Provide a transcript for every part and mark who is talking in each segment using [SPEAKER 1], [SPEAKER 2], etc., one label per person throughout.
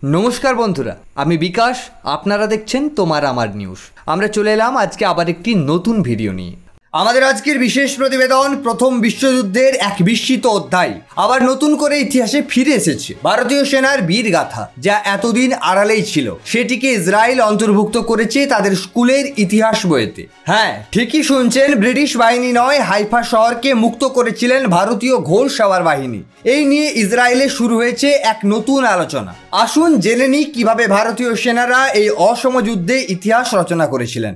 [SPEAKER 1] নমস্কার বন্ধুরা, আমি বিকাশ। আপনারা দেখছেন তোমার আমার নিউজ। আমরা চলে এলাম আজকে আবার একটি নতুন ভিডিও নিয়ে। আমাদের আজকের বিশেষ প্রতিবেদন প্রথম বিশ্বযুদ্ধের এক বিস্মিত অধ্যায় আবার নতুন করে ইতিহাসে ফিরে এসেছে। ভারতীয় সেনার বীর গাথা যা এতদিন আড়ালেই ছিল, সেটিকে ইসরায়েল অন্তর্ভুক্ত করেছে তাদের স্কুলের ইতিহাস বইতে। হ্যাঁ, ঠিকই শুনছেন, ব্রিটিশ বাহিনী নয়, হাইফা শহরকে মুক্ত করেছিলেন ভারতীয় ঘোড়সাওয়ার বাহিনী। এই নিয়ে ইসরায়েলে শুরু হয়েছে এক নতুন আলোচনা। আসুন জেনে নিই কিভাবে ভারতীয় সেনারা এই অসম যুদ্ধে ইতিহাস রচনা করেছিলেন।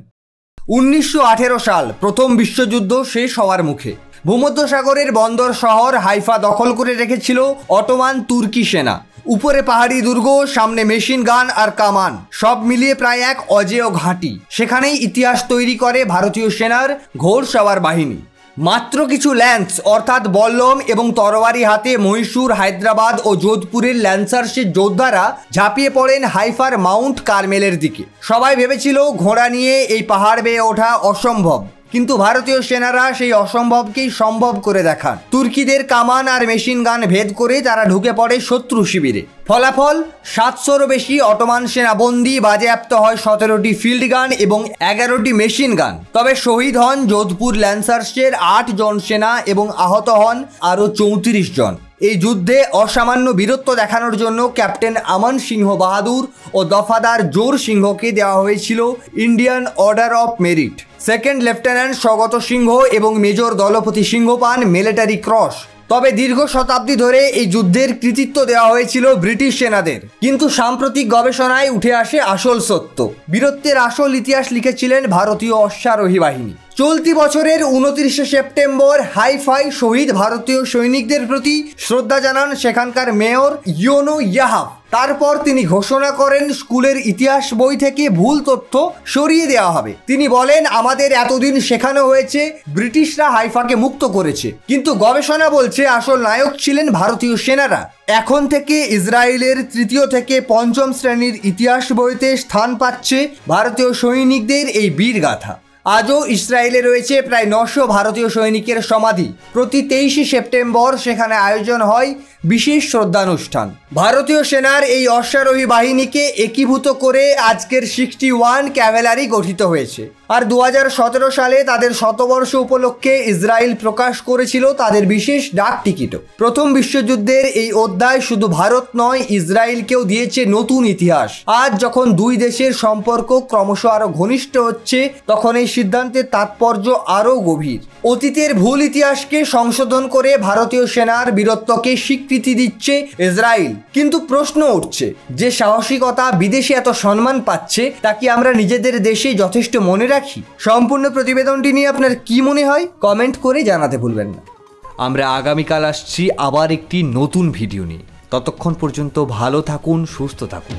[SPEAKER 1] 1918 সাল প্রথম বিশ্বযুদ্ধ শেষ হওয়ার মুখে ভূমধ্যসাগরের বন্দর শহর হাইফা দখল করে রেখেছিল অটোমান তুর্কি সেনা। উপরে পাহাড়ি দুর্গ, সামনে মেশিন গান আর কামান, সব মিলিয়ে প্রায় এক অজেয় ঘাঁটি। সেখানেই ইতিহাস তৈরি করে ভারতীয় সেনার ঘোড়সাওয়ার বাহিনী। মাত্র কিছু ল্যান্স অর্থাৎ বল্লম এবং তরবারি হাতে মহীশূর, হায়দ্রাবাদ ও যোধপুরের ল্যান্সার্সের যোদ্ধারা ঝাঁপিয়ে পড়েন হাইফার মাউন্ট কার্মেলের দিকে। সবাই ভেবেছিল ঘোড়া নিয়ে এই পাহাড় বেয়ে ওঠা অসম্ভব, কিন্তু ভারতীয় সেনারা সেই অসম্ভবকেই সম্ভব করে দেখান। তুর্কিদের কামান আর মেশিন গান ভেদ করে তারা ঢুকে পড়ে শত্রু শিবিরে। ফলাফল, 700-রও বেশি অটোমান সেনা বন্দী, বাজেয়াপ্ত হয় 17টি ফিল্ড গান এবং 11টি মেশিন গান। তবে শহীদ হন যোধপুর ল্যান্সার্সের 8 জন সেনা এবং আহত হন আরও 34 জন। এই যুদ্ধে অসামান্য বীরত্ব দেখানোর জন্য ক্যাপ্টেন আমান সিংহ বাহাদুর ও দফাদার জোর সিংহকে দেওয়া হয়েছিল Indian order of merit. Second lieutenant Swagat Singh এবং মেজর দলপতি সিংহ পান মিলিটারি ক্রস। তবে দীর্ঘ শতাব্দী ধরে এই যুদ্ধের কৃতিত্ব দেওয়া হয়েছিল ব্রিটিশ সেনাদের। কিন্তু সাম্প্রতিক গবেষণায় উঠে আসে আসল সত্য। বীরত্বের আসল ইতিহাস লিখেছিলেন ভারতীয় অশ্বারোহী বাহিনী। চলতি বছরের 29শে সেপ্টেম্বর হাইফায় শহীদ ভারতীয় সৈনিকদের প্রতি শ্রদ্ধা জানান সেখানকার মেয়র ইয়োনো ইয়াহাব। তারপর তিনি ঘোষণা করেন স্কুলের ইতিহাস বই থেকে ভুল তথ্য সরিয়ে দেওয়া হবে। তিনি বলেন, আমাদের এতদিন শেখানো হয়েছে ব্রিটিশরা হাইফাকে মুক্ত করেছে, কিন্তু গবেষণা বলছে আসল নায়ক ছিলেন ভারতীয় সেনারা। এখন থেকে ইসরায়েলের 3য় থেকে 5ম শ্রেণীর ইতিহাস বইতে স্থান পাচ্ছে ভারতীয় সৈনিকদের এই বীর গাথা। আজও ইসরায়েলে রয়েছে প্রায় 900 ভারতীয় সৈনিকের সমাধি। প্রতি 23শে সেপ্টেম্বর সেখানে আয়োজন হয় বিশেষ শ্রদ্ধানুষ্ঠান। ভারতীয় সেনার এই অশ্বারোহী বাহিনীকে একীভূত করে আজকের 61 ক্যাভেলারি গঠিত হয়েছে। আর 2017 সালে তাদের শতবর্ষ উপলক্ষে ইসরায়েল প্রকাশ করেছিল তাদের বিশেষ ডাক টিকিটও। প্রথম বিশ্বযুদ্ধের এই অধ্যায় শুধু ভারত নয়, ইসরায়েলকেও দিয়েছে নতুন ইতিহাস। আজ যখন দুই দেশের সম্পর্ক ক্রমশ আরও ঘনিষ্ঠ হচ্ছে, তখন এই সিদ্ধান্তের তাৎপর্য আরও গভীর। অতীতের ভুল ইতিহাসকে সংশোধন করে ভারতীয় সেনার বীরত্বকে স্বীকৃতি দিচ্ছে ইসরায়েল। কিন্তু প্রশ্ন উঠছে, যে সাহসিকতা বিদেশে এত সম্মান পাচ্ছে, তা কি আমরা নিজেদের দেশে যথেষ্ট মনে রাখি? সম্পূর্ণ প্রতিবেদনটি নিয়ে আপনার কি মনে হয় কমেন্ট করে জানাতে ভুলবেন না। আমরা আগামীকাল আসছি আবার একটি নতুন ভিডিও নিয়ে। ততক্ষণ পর্যন্ত ভালো থাকুন, সুস্থ থাকুন।